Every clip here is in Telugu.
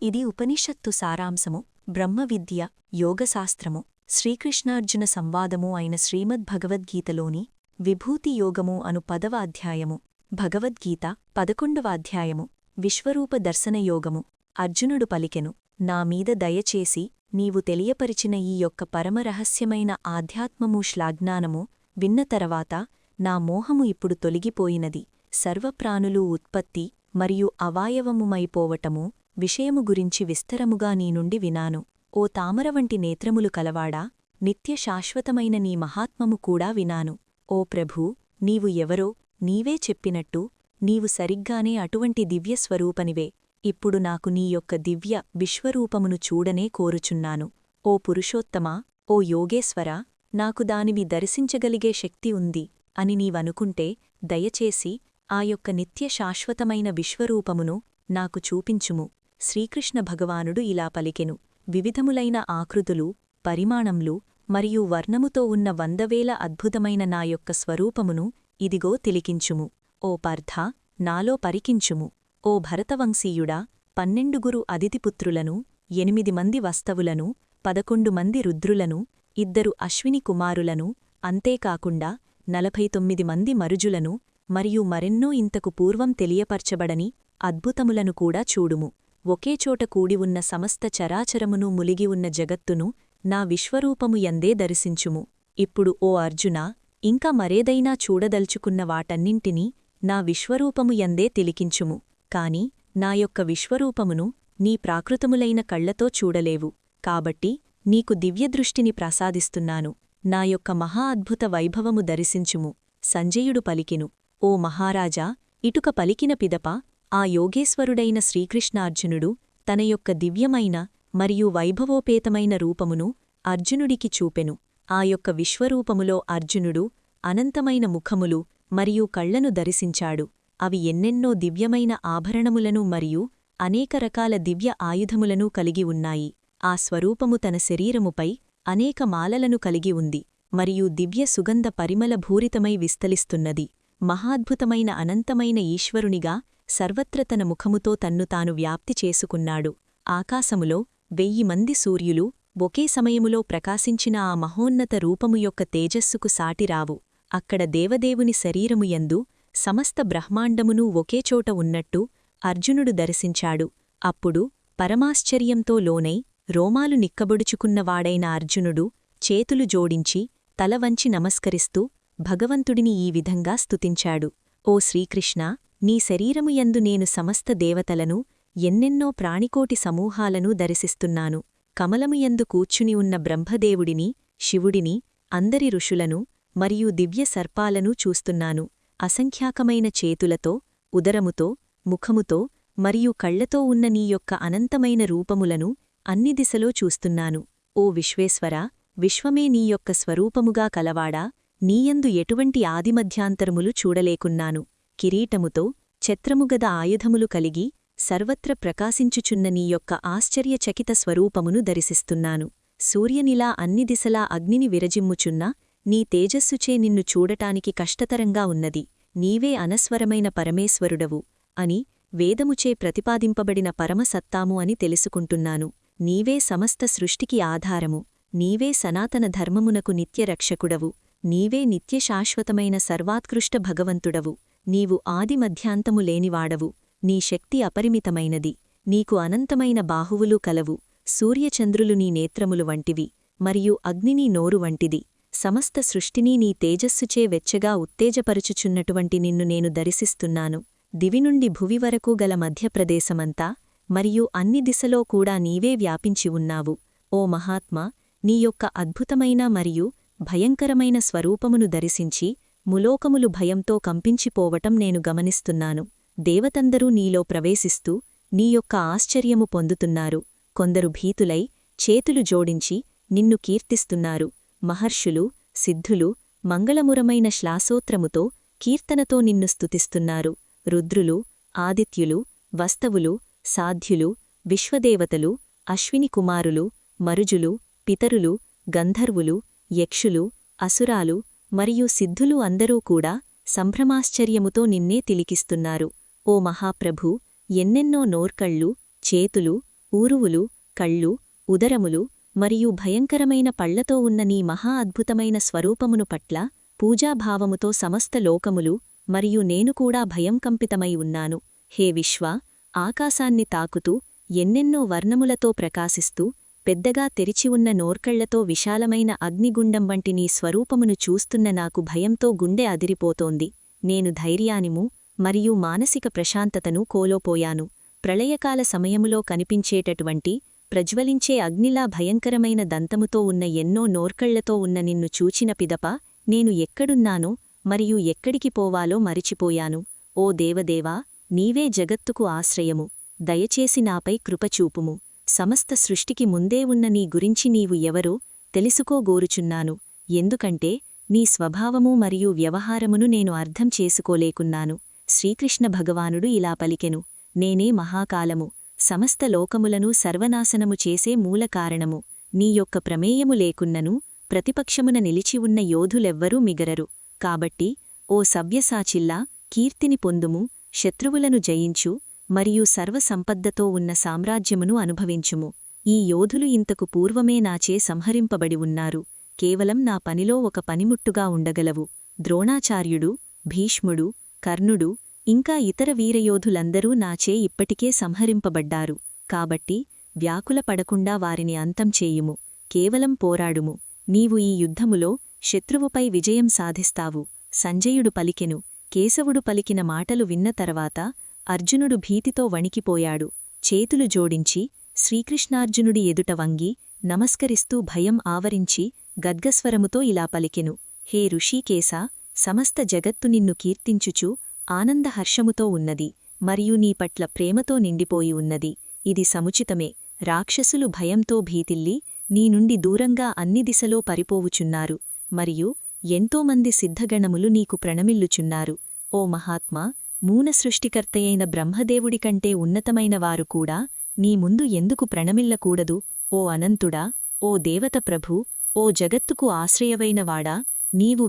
ఇది ఉపనిషత్తు సారాంశము, బ్రహ్మవిద్య, యోగశాస్త్రము, శ్రీకృష్ణార్జున సంవాదము అయిన శ్రీమద్భగవద్గీతలోని విభూతి యోగము అను 10వ అధ్యాయము. భగవద్గీత 11వ అధ్యాయము. విశ్వరూప దర్శన యోగము. అర్జునుడు పలికెను, నామీద దయచేసి నీవు తెలియపరిచిన ఈ యొక్క పరమరహస్యమైన ఆధ్యాత్మము శ్లాఘ్నానము విన్న తరవాత నా మోహము ఇప్పుడు తొలగిపోయినది. సర్వప్రాణులు ఉత్పత్తి మరియు అవాయవముమైపోవటము విషయము గురించి విస్తరముగా నీ నుండి వినాను. ఓ తామరవంటి నేత్రములు కలవాడా, నిత్య శాశ్వతమైన నీ మహాత్మము కూడా వినాను. ఓ ప్రభూ, నీవు ఎవరో నీవే చెప్పినట్టు నీవు సరిగ్గానే అటువంటి దివ్యస్వరూపనివే. ఇప్పుడు నాకు నీ యొక్క దివ్య విశ్వరూపమును చూడనే కోరుచున్నాను. ఓ పురుషోత్తమా, ఓ యోగేశ్వరా, నాకు దానివి దర్శించగలిగే శక్తి ఉంది అని నీవనుకుంటే దయచేసి ఆ యొక్క నిత్య శాశ్వతమైన విశ్వరూపమును నాకు చూపించుము. శ్రీకృష్ణ భగవానుడు ఇలా పలికెను, వివిధములైన ఆకృతులు, పరిమాణంలు మరియు వర్ణముతో ఉన్న 100,000 అద్భుతమైన నా యొక్క స్వరూపమును ఇదిగో తిలికించుము. ఓ పార్థా, నాలో పరికించుము. ఓ భరతవంశీయుడా, 12 అదితిపుత్రులను, 8 మంది వస్తవులను, 11 మంది రుద్రులను, 2 అశ్విని కుమారులను, అంతేకాకుండా 49 మంది మరుజులను మరియు మరెన్నో ఇంతకు పూర్వం తెలియపర్చబడని అద్భుతములను కూడా చూడుము. ఒకేచోట కూడి ఉన్న సమస్త చరాచరమును ములిగి ఉన్న జగత్తును నా విశ్వరూపము యందే దర్శించుము. ఇప్పుడు ఓ అర్జునా, ఇంకా మరేదైనా చూడదల్చుకున్న వాటన్నింటినీ నా విశ్వరూపము యందే తిలికించుము. కాని నా యొక్క విశ్వరూపమును నీ ప్రాకృతములైన కళ్లతో చూడలేవు. కాబట్టి నీకు దివ్యదృష్టిని ప్రసాదిస్తున్నాను. నా యొక్క మహా అద్భుత వైభవము దర్శించుము. సంజయుడు పలికెను, ఓ మహారాజా, ఇటుక పలికిన పిదప ఆ యోగేశ్వరుడైన శ్రీకృష్ణార్జునుడు తన యొక్క దివ్యమైన మరియు వైభవోపేతమైన రూపమును అర్జునుడికి చూపెను. ఆ యొక్క విశ్వరూపములో అర్జునుడు అనంతమైన ముఖములు మరియు కళ్లను దర్శించాడు. అవి ఎన్నెన్నో దివ్యమైన ఆభరణములను మరియు అనేక రకాల దివ్య ఆయుధములను కలిగి ఉన్నాయి. ఆ స్వరూపము తన శరీరముపై అనేక మాలలను కలిగి ఉంది మరియు దివ్య సుగంధ పరిమళ భూరితమై విస్తలిస్తున్నది. మహాద్భుతమైన అనంతమైన ఈశ్వరునిగా సర్వత్ర తన ముఖముతో తన్ను తాను వ్యాప్తి చేసుకున్నాడు. ఆకాశములో 1000 మంది సూర్యులు ఒకే సమయములో ప్రకాశించిన ఆ మహోన్నత రూపము యొక్క తేజస్సుకు సాటిరావు. అక్కడ దేవదేవుని శరీరము యందు సమస్త బ్రహ్మాండమునూ ఒకేచోట ఉన్నట్టు అర్జునుడు దర్శించాడు. అప్పుడు పరమాశ్చర్యంతో లోనై రోమాలు నిక్కబొడుచుకున్నవాడైన అర్జునుడు చేతులు జోడించి తలవంచి నమస్కరిస్తూ భగవంతుడిని ఈ విధంగా స్తుతించాడు, ఓ శ్రీకృష్ణ, నీ శరీరము యందు నేను సమస్త దేవతలను, ఎన్నెన్నో ప్రాణికోటి సమూహాలను దర్శిస్తున్నాను. కమలముయందు కూర్చుని ఉన్న బ్రహ్మదేవుడిని, శివుడిని, అందరి ఋషులను మరియు దివ్య సర్పాలను చూస్తున్నాను. అసంఖ్యాకమైన చేతులతో, ఉదరముతో, ముఖముతో మరియు కళ్లతో ఉన్న నీ యొక్క అనంతమైన రూపములను అన్ని దిశలో చూస్తున్నాను. ఓ విశ్వేశ్వరా, విశ్వమే నీ యొక్క స్వరూపముగా కలవాడా, నీయందు ఎటువంటి ఆదిమధ్యాంతరములు చూడలేకున్నాను. కిరీటముతో ఛత్రముగద ఆయుధములు కలిగి సర్వత్ర ప్రకాశించుచున్న నీ యొక్క ఆశ్చర్యచకిత స్వరూపమును దర్శిస్తున్నాను. సూర్యనిలా అన్ని దిశలా అగ్నిని విరజిమ్ముచున్న నీ తేజస్సుచే నిన్ను చూడటానికి కష్టతరంగా ఉన్నది. నీవే అనస్వరమైన పరమేశ్వరుడవు అని వేదముచే ప్రతిపాదింపబడిన పరమసత్తాము అని తెలుసుకుంటున్నాను. నీవే సమస్త సృష్టికి ఆధారము. నీవే సనాతన ధర్మమునకు నిత్యరక్షకుడవు. నీవే నిత్యశాశ్వతమైన సర్వాత్కృష్ట భగవంతుడవు. నీవు ఆదిమధ్యాంతము లేనివాడవు. నీ శక్తి అపరిమితమైనది. నీకు అనంతమైన బాహువులు కలవు. సూర్యచంద్రులు నీ నేత్రములు వంటివి మరియు అగ్ని నీ నోరు వంటిది. సమస్త సృష్టినీ నీ తేజస్సుచే వెచ్చగా ఉత్తేజపరుచుచున్నటువంటి నిన్ను నేను దర్శిస్తున్నాను. దివి నుండి భువి వరకు గల మధ్యప్రదేశమంతా మరియు అన్ని దిశలో కూడా నీవే వ్యాపించి ఉన్నావు. ఓ మహాత్మా, నీ యొక్క అద్భుతమైన మరియు భయంకరమైన స్వరూపమును దర్శించి ములోకములు భయంతో కంపించిపోవటం నేను గమనిస్తున్నాను. దేవతందరూ నీలో ప్రవేశిస్తూ నీ యొక్క ఆశ్చర్యము పొందుతున్నారు. కొందరు భీతులై చేతులు జోడించి నిన్ను కీర్తిస్తున్నారు. మహర్షులు, సిద్ధులు మంగళమురమైన శ్లాసోత్రముతో కీర్తనతో నిన్ను స్తుతిస్తున్నారు. రుద్రులు, ఆదిత్యులు, వస్తవులు, సాధ్యులు, విశ్వదేవతలు, అశ్విని కుమారులు, మరుజులు, పితరులు, గంధర్వులు, యక్షులు, అసురాలు మరియు సిద్ధులు అందరూ కూడా సంభ్రమాశ్చర్యముతో నిన్నే తిలికిస్తున్నారు. ఓ మహాప్రభూ, ఎన్నెన్నో నోర్కళ్ళు, చేతులు, ఊరువులు, కళ్ళు, ఉదరములు మరియు భయంకరమైన పళ్లతో ఉన్న నీ మహా అద్భుతమైన స్వరూపమును పట్ల పూజాభావముతో సమస్త లోకములు మరియు నేను కూడా భయంకంపితమై ఉన్నాను. హే విశ్వ, ఆకాశాన్ని తాకుతూ ఎన్నెన్నో వర్ణములతో ప్రకాశిస్తూ పెద్దగా తెరిచివున్న నోర్కళ్లతో విశాలమైన అగ్నిగుండం వంటి నీ స్వరూపమును చూస్తున్న నాకు భయంతో గుండె అదిరిపోతోంది. నేను ధైర్యానిము మరియు మానసిక ప్రశాంతతను కోల్పోయాను. ప్రళయకాల సమయములో కనిపించేటటువంటి ప్రజ్వలించే అగ్నిలా భయంకరమైన దంతముతో ఉన్న ఎన్నో నోర్కళ్లతో ఉన్న నిన్ను చూచిన పిదప నేను ఎక్కడున్నానో మరియు ఎక్కడికి పోవాలో మరిచిపోయాను. ఓ దేవదేవా, నీవే జగత్తుకు ఆశ్రయము. దయచేసి నాపై కృపచూపుము. సమస్త సృష్టికి ముందే ఉన్న నీ గురించి నీవు ఎవరో తెలుసుకోగోరుచున్నాను. ఎందుకంటే నీ స్వభావము మరియు వ్యవహారమును నేను అర్థం చేసుకోలేకున్నాను. శ్రీకృష్ణ భగవానుడు ఇలా పలికెను: నేనే మహాకాలము, సమస్త లోకములను సర్వనాశనము చేసే మూలకారణము. నీ యొక్క ప్రమేయము లేకున్నను ప్రతిపక్షమున నిలిచివున్న యోధులెవ్వరూ మిగరరు. కాబట్టి ఓ సవ్యసాచిల్లా, కీర్తిని పొందుము, శత్రువులను జయించు మరియు సర్వసంపద్దతో ఉన్న సామ్రాజ్యమును అనుభవించుము. ఈ యోధులు ఇంతకు పూర్వమే నాచే సంహరింపబడి ఉన్నారు. కేవలం నా పనిలో ఒక పనిముట్టుగా ఉండగలవు. ద్రోణాచార్యుడు, భీష్ముడు, కర్ణుడు ఇంకా ఇతర వీరయోధులందరూ నాచే ఇప్పటికే సంహరింపబడ్డారు. కాబట్టి వ్యాకులపడకుండా వారిని అంతం చేయుము. కేవలం పోరాడుము. నీవు ఈ యుద్ధములో శత్రువుపై విజయం సాధిస్తావు. సంజయుడు పలికెను. కేశవుడు పలికిన మాటలు విన్న తర్వాత అర్జునుడు భీతితో వణికిపోయాడు. చేతులు జోడించి శ్రీకృష్ణార్జునుడి ఎదుట వంగి నమస్కరిస్తూ భయం ఆవరించి గద్గస్వరముతో ఇలా పలికెను: హే ఋషీకేశా, సమస్త జగత్తు నిన్ను కీర్తించుచు ఆనందహర్షముతో ఉన్నది మరియు నీ పట్ల ప్రేమతో నిండిపోయి ఉన్నది. ఇది సముచితమే. రాక్షసులు భయంతో భీతిల్లి నీ నుండి దూరంగా అన్ని దిశలో పరిపోవుచున్నారు మరియు ఎంతోమంది సిద్ధగణములు నీకు ప్రణమిల్లుచున్నారు. ఓ మహాత్మా, మూన సృష్టికర్తయైన బ్రహ్మదేవుడి కంటే ఉన్నతమైన వారు కూడా నీ ముందు ఎందుకు ప్రణమిల్లకూడదు? ఓ అనంతుడా, ఓ దేవత ప్రభూ, ఓ జగత్తుకు ఆశ్రయవైనవాడా, నీవు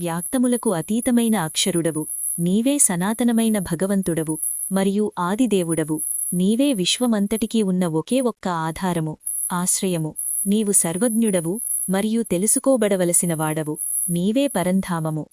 వ్యాక్తములకు అతీతమైన అక్షరుడవు. నీవే సనాతనమైన భగవంతుడవు మరియు ఆదిదేవుడవు. నీవే విశ్వమంతటికీ ఉన్న ఒకే ఒక్క ఆధారము, ఆశ్రయము. నీవు సర్వజ్ఞుడవు మరియు తెలుసుకోబడవలసినవాడవు. నీవే పరంధామము.